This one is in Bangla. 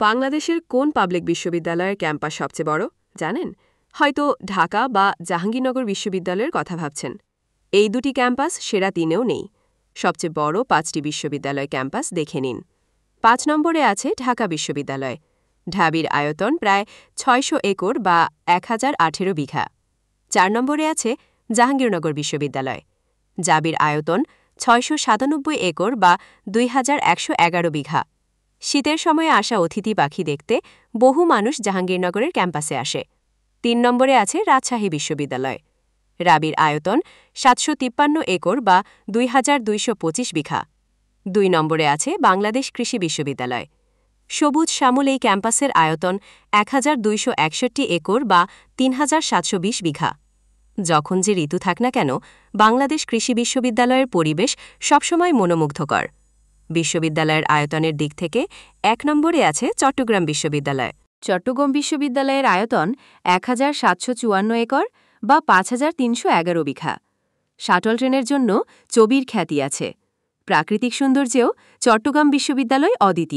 বাংলাদেশের কোন পাবলিক বিশ্ববিদ্যালয়ের ক্যাম্পাস সবচেয়ে বড় জানেন? হয়তো ঢাকা বা জাহাঙ্গীরনগর বিশ্ববিদ্যালয়ের কথা ভাবছেন। এই দুটি ক্যাম্পাস সেরা ৩-এও নেই। সবচেয়ে বড় ৫টি বিশ্ববিদ্যালয় ক্যাম্পাস দেখে নিন। ৫ নম্বরে আছে ঢাকা বিশ্ববিদ্যালয়। ঢাবির আয়তন প্রায় ৬০০ একর বা ১,০১৮ বিঘা। ৪ নম্বরে আছে জাহাঙ্গীরনগর বিশ্ববিদ্যালয়। জাবির আয়তন ৬৯৭ একর বা ২,১১১ বিঘা। শীতের সময়ে আসা অতিথি পাখি দেখতে বহু মানুষ জাহাঙ্গীরনগরের ক্যাম্পাসে আসে। ৩ নম্বরে আছে রাজশাহী বিশ্ববিদ্যালয়। রাবির আয়তন ৭৫৩ একর বা ২,২২৫ বিঘা। ২ নম্বরে আছে বাংলাদেশ কৃষি বিশ্ববিদ্যালয়। সবুজ শ্যামল এই ক্যাম্পাসের আয়তন ১,২৬১ একর বা ৩,৭২০ বিঘা। যখন যে ঋতু থাক না কেন, বাংলাদেশ কৃষি বিশ্ববিদ্যালয়ের পরিবেশ সবসময় মনোমুগ্ধকর। বিশ্ববিদ্যালয়ের আয়তনের দিক থেকে ১ নম্বরে আছে চট্টগ্রাম বিশ্ববিদ্যালয়। চট্টগ্রাম বিশ্ববিদ্যালয়ের আয়তন ১,৭৫৪ একর বা ৫,৩১১ বিঘা। শাটল ট্রেনের জন্য চবির খ্যাতি আছে। প্রাকৃতিক সৌন্দর্যেও চট্টগ্রাম বিশ্ববিদ্যালয় অদ্বিতীয়।